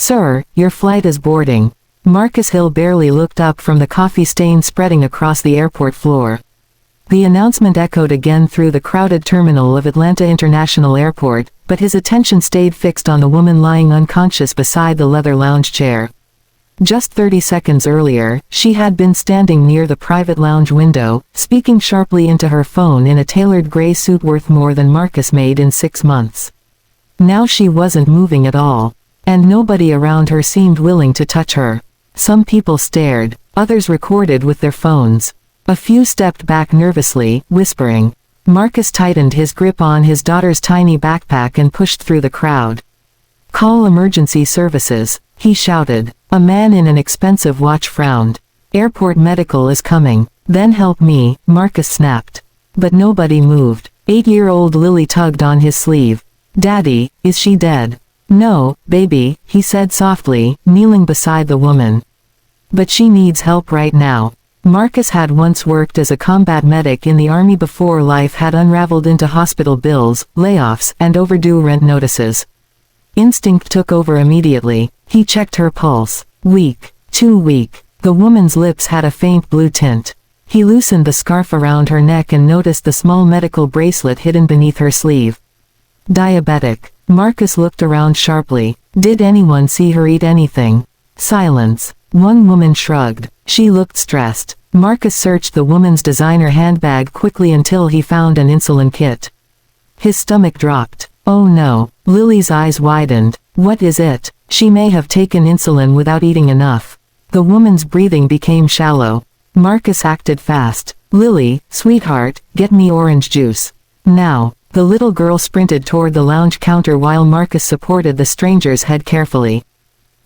"Sir, your flight is boarding." Marcus Hill barely looked up from the coffee stain spreading across the airport floor. The announcement echoed again through the crowded terminal of Atlanta International Airport, but his attention stayed fixed on the woman lying unconscious beside the leather lounge chair. Just 30 seconds earlier, she had been standing near the private lounge window, speaking sharply into her phone in a tailored gray suit worth more than Marcus made in 6 months. Now she wasn't moving at all, and nobody around her seemed willing to touch her. Some people stared, others recorded with their phones. A few stepped back nervously, whispering. Marcus tightened his grip on his daughter's tiny backpack and pushed through the crowd. "Call emergency services," he shouted. A man in an expensive watch frowned. "Airport medical is coming." "Then help me," Marcus snapped. But nobody moved. 8-year-old Lily tugged on his sleeve. "Daddy, is she dead?" "No, baby," he said softly, kneeling beside the woman. "But she needs help right now." Marcus had once worked as a combat medic in the army before life had unraveled into hospital bills, layoffs, and overdue rent notices. Instinct took over immediately. He checked her pulse. Weak. Too weak. The woman's lips had a faint blue tint. He loosened the scarf around her neck and noticed the small medical bracelet hidden beneath her sleeve. Diabetic. Marcus looked around sharply. Did anyone see her eat anything? Silence. One woman shrugged. She looked stressed. Marcus searched the woman's designer handbag quickly until he found an insulin kit. His stomach dropped. Oh no. Lily's eyes widened. What is it? She may have taken insulin without eating enough. The woman's breathing became shallow. Marcus acted fast. "Lily, sweetheart, get me orange juice. Now." The little girl sprinted toward the lounge counter while Marcus supported the stranger's head carefully.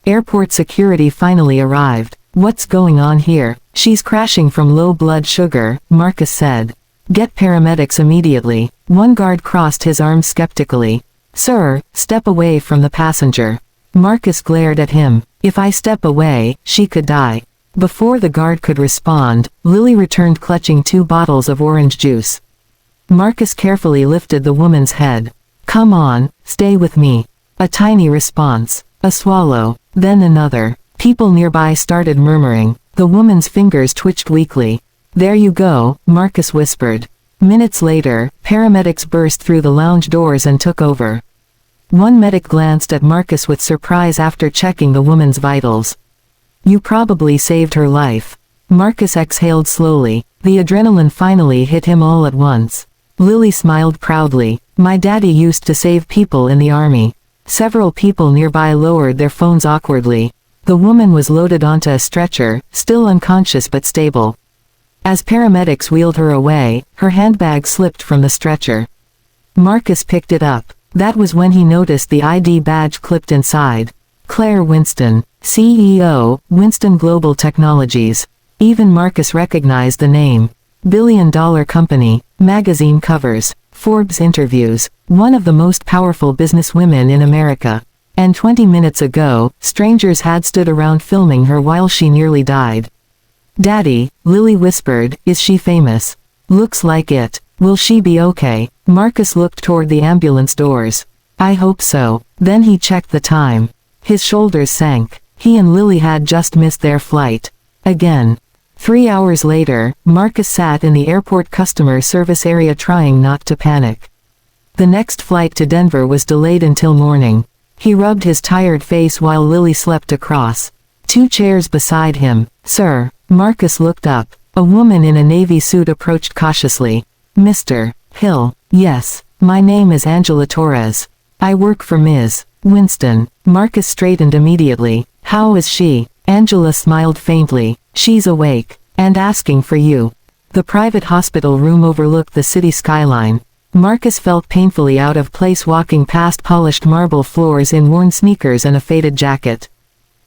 Airport security finally arrived. "What's going on here?" "She's crashing from low blood sugar," Marcus said. "Get paramedics immediately." One guard crossed his arms skeptically. "Sir, step away from the passenger." Marcus glared at him. "If I step away, she could die." Before the guard could respond, Lily returned clutching 2 bottles of orange juice. Marcus carefully lifted the woman's head. "Come on, stay with me." A tiny response. A swallow. Then another. People nearby started murmuring. The woman's fingers twitched weakly. "There you go," Marcus whispered. Minutes later, paramedics burst through the lounge doors and took over. One medic glanced at Marcus with surprise after checking the woman's vitals. "You probably saved her life." Marcus exhaled slowly. The adrenaline finally hit him all at once. Lily smiled proudly. "My daddy used to save people in the army." Several people nearby lowered their phones awkwardly. The woman was loaded onto a stretcher, still unconscious but stable. As paramedics wheeled her away, her handbag slipped from the stretcher. Marcus picked it up. That was when he noticed the ID badge clipped inside. Claire Winston, CEO, Winston Global Technologies. Even Marcus recognized the name. Billion-dollar company, magazine covers, Forbes interviews, one of the most powerful businesswomen in America. And 20 minutes ago, strangers had stood around filming her while she nearly died. "Daddy," Lily whispered, "is she famous?" "Looks like it. Will she be okay?" Marcus looked toward the ambulance doors. "I hope so." Then he checked the time. His shoulders sank. He and Lily had just missed their flight. Again. 3 hours later, Marcus sat in the airport customer service area trying not to panic. The next flight to Denver was delayed until morning. He rubbed his tired face while Lily slept across 2 chairs beside him. "Sir." Marcus looked up. A woman in a navy suit approached cautiously. "Mr. Hill." "Yes. My name is Angela Torres. I work for Ms. Winston." Marcus straightened immediately. "How is she?" Angela smiled faintly. "She's awake. And asking for you." The private hospital room overlooked the city skyline. Marcus felt painfully out of place walking past polished marble floors in worn sneakers and a faded jacket.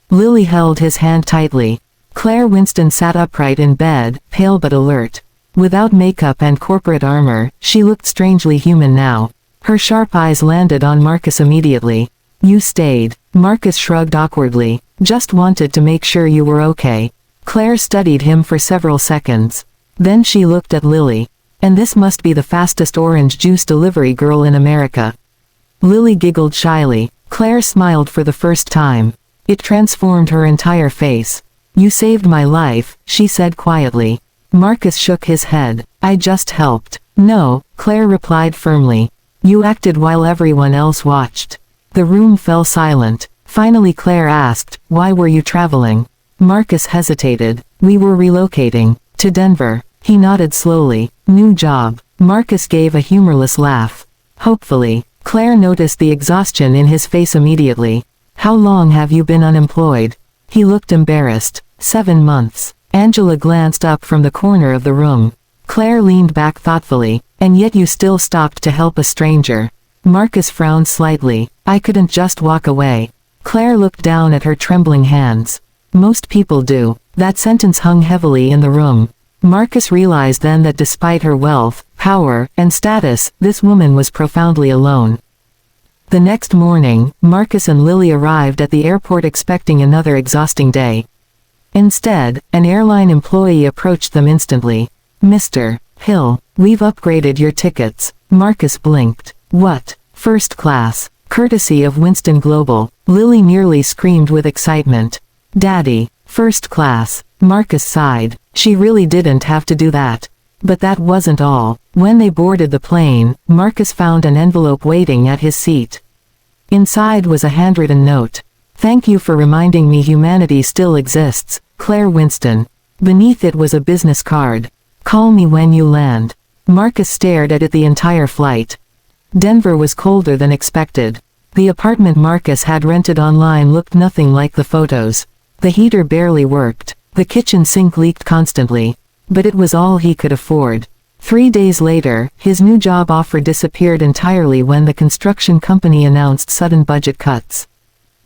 Lily held his hand tightly. Claire Winston sat upright in bed, pale but alert. Without makeup and corporate armor, she looked strangely human now. Her sharp eyes landed on Marcus immediately. "You stayed." Marcus shrugged awkwardly. "Just wanted to make sure you were okay." Claire studied him for several seconds. Then she looked at Lily. "And this must be the fastest orange juice delivery girl in America." Lily giggled shyly. Claire smiled for the first time. It transformed her entire face. "You saved my life," she said quietly. Marcus shook his head. "I just helped." "No," Claire replied firmly. "You acted while everyone else watched." The room fell silent. Finally Claire asked, "Why were you traveling?" Marcus hesitated. "We were relocating. To Denver." He nodded slowly. "New job." Marcus gave a humorless laugh. "Hopefully." Claire noticed the exhaustion in his face immediately. "How long have you been unemployed?" He looked embarrassed. 7 months. Angela glanced up from the corner of the room. Claire leaned back thoughtfully. "And yet you still stopped to help a stranger." Marcus frowned slightly. "I couldn't just walk away." Claire looked down at her trembling hands. "Most people do." That sentence hung heavily in the room. Marcus realized then that despite her wealth, power, and status, this woman was profoundly alone. The next morning, Marcus and Lily arrived at the airport expecting another exhausting day. Instead, an airline employee approached them instantly. "Mr. Hill, we've upgraded your tickets." Marcus blinked. "What?" "First class. Courtesy of Winston Global." Lily nearly screamed with excitement. "Daddy, first class." Marcus sighed. She really didn't have to do that. But that wasn't all. When they boarded the plane, Marcus found an envelope waiting at his seat. Inside was a handwritten note. "Thank you for reminding me humanity still exists, Claire Winston." Beneath it was a business card. "Call me when you land." Marcus stared at it the entire flight. Denver was colder than expected. The apartment Marcus had rented online looked nothing like the photos. The heater barely worked. The kitchen sink leaked constantly. But it was all he could afford. 3 days later, his new job offer disappeared entirely when the construction company announced sudden budget cuts.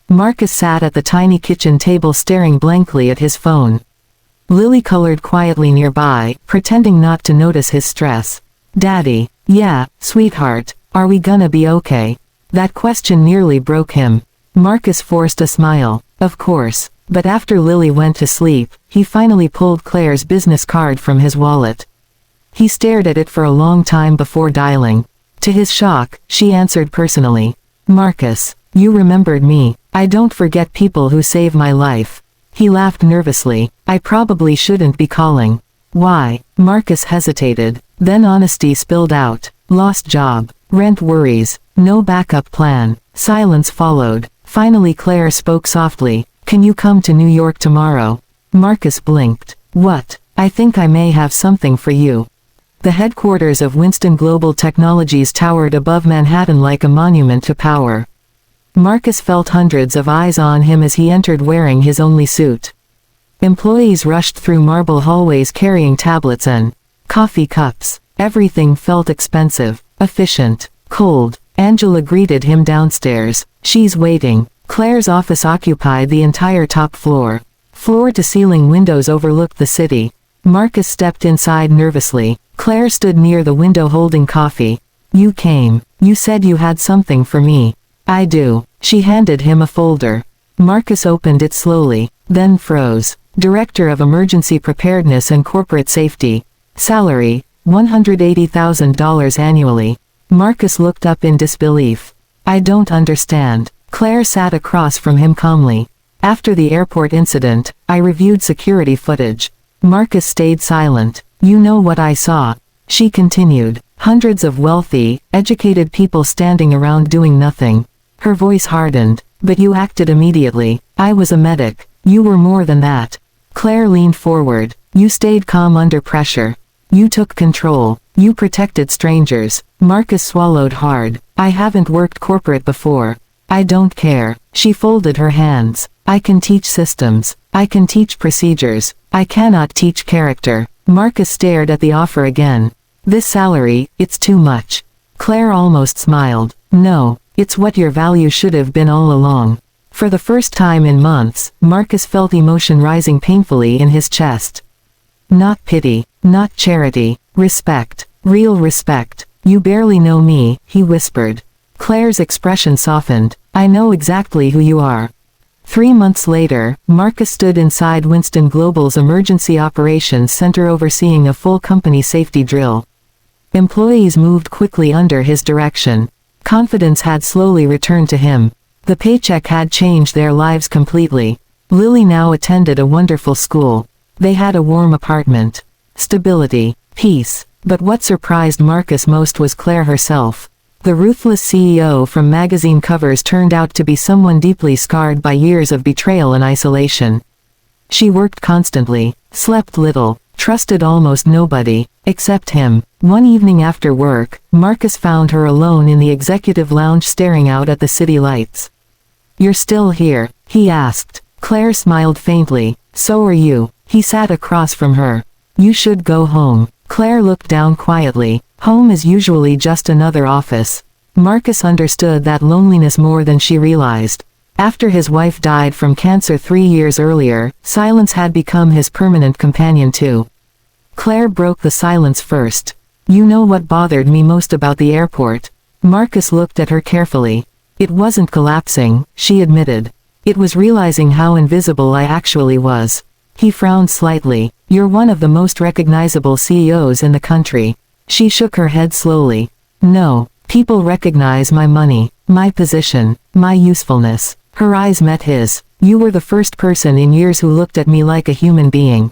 Marcus sat at the tiny kitchen table staring blankly at his phone. Lily colored quietly nearby, pretending not to notice his stress. "Daddy." "Yeah, sweetheart, are we gonna be okay?" That question nearly broke him. Marcus forced a smile. "Of course." But after Lily went to sleep, he finally pulled Claire's business card from his wallet. He stared at it for a long time before dialing. To his shock, she answered personally. "Marcus, you remembered me. I don't forget people who save my life." He laughed nervously. "I probably shouldn't be calling." "Why?" Marcus hesitated. Then honesty spilled out. "Lost job. Rent worries. No backup plan." Silence followed. Finally Claire spoke softly. "Can you come to New York tomorrow?" Marcus blinked. "What?" "I think I may have something for you." The headquarters of Winston Global Technologies towered above Manhattan like a monument to power. Marcus felt hundreds of eyes on him as he entered wearing his only suit. Employees rushed through marble hallways carrying tablets and coffee cups. Everything felt expensive, efficient, cold. Angela greeted him downstairs. "She's waiting." Claire's office occupied the entire top floor. Floor-to-ceiling windows overlooked the city. Marcus stepped inside nervously. Claire stood near the window holding coffee. "You came. You said you had something for me." "I do." She handed him a folder. Marcus opened it slowly, then froze. Director of Emergency Preparedness and Corporate Safety. Salary, $180,000 annually. Marcus looked up in disbelief. "I don't understand." Claire sat across from him calmly. "After the airport incident, I reviewed security footage." Marcus stayed silent. "You know what I saw." She continued. "Hundreds of wealthy, educated people standing around doing nothing." Her voice hardened. "But you acted immediately." "I was a medic." "You were more than that." Claire leaned forward. "You stayed calm under pressure. You took control. You protected strangers." Marcus swallowed hard. "I haven't worked corporate before. I don't care." She folded her hands. "I can teach systems. I can teach procedures. I cannot teach character." Marcus stared at the offer again. "This salary, it's too much." Claire almost smiled. "No, it's what your value should have been all along." For the first time in months, Marcus felt emotion rising painfully in his chest. Not pity, not charity, respect, real respect. "You barely know me," he whispered. Claire's expression softened. "I know exactly who you are." 3 months later, Marcus stood inside Winston Global's Emergency Operations Center overseeing a full company safety drill. Employees moved quickly under his direction. Confidence had slowly returned to him. The paycheck had changed their lives completely. Lily now attended a wonderful school. They had a warm apartment. Stability. Peace. But what surprised Marcus most was Claire herself. The ruthless CEO from magazine covers turned out to be someone deeply scarred by years of betrayal and isolation. She worked constantly, slept little, trusted almost nobody, except him. One evening after work, Marcus found her alone in the executive lounge staring out at the city lights. "You're still here?" he asked. Claire smiled faintly. "So are you." He sat across from her. "You should go home." Claire looked down quietly. Home is usually just another office. Marcus understood that loneliness more than she realized. After his wife died from cancer 3 years earlier, silence had become his permanent companion too. Claire broke the silence first. "You know what bothered me most about the airport?" Marcus looked at her carefully. "It wasn't collapsing," she admitted. "It was realizing how invisible I actually was." He frowned slightly. "You're one of the most recognizable CEOs in the country." She shook her head slowly. "No, people recognize my money, my position, my usefulness." Her eyes met his. "You were the first person in years who looked at me like a human being."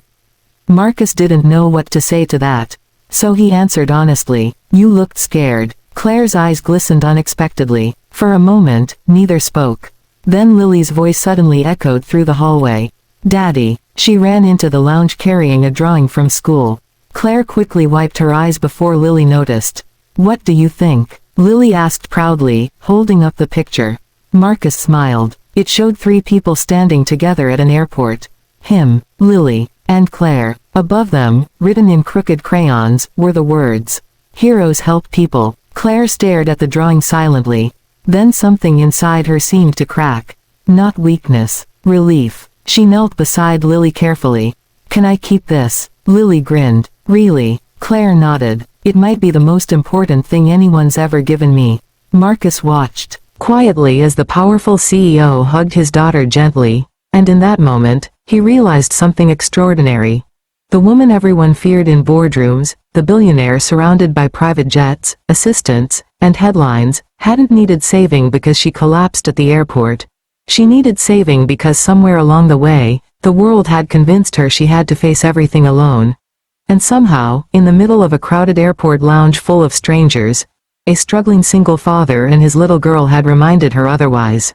Marcus didn't know what to say to that. So he answered honestly, "You looked scared." Claire's eyes glistened unexpectedly. For a moment, neither spoke. Then Lily's voice suddenly echoed through the hallway. "Daddy." She ran into the lounge carrying a drawing from school. Claire quickly wiped her eyes before Lily noticed. "What do you think?" Lily asked proudly, holding up the picture. Marcus smiled. It showed 3 people standing together at an airport. Him, Lily, and Claire. Above them, written in crooked crayons, were the words, "Heroes help people." Claire stared at the drawing silently. Then something inside her seemed to crack. Not weakness. Relief. She knelt beside Lily carefully. "Can I keep this?" Lily grinned. "Really?" Claire nodded. "It might be the most important thing anyone's ever given me." Marcus watched quietly as the powerful CEO hugged his daughter gently, and in that moment, he realized something extraordinary. The woman everyone feared in boardrooms, the billionaire surrounded by private jets, assistants, and headlines, hadn't needed saving because she collapsed at the airport. She needed saving because somewhere along the way, the world had convinced her she had to face everything alone. And somehow, in the middle of a crowded airport lounge full of strangers, a struggling single father and his little girl had reminded her otherwise.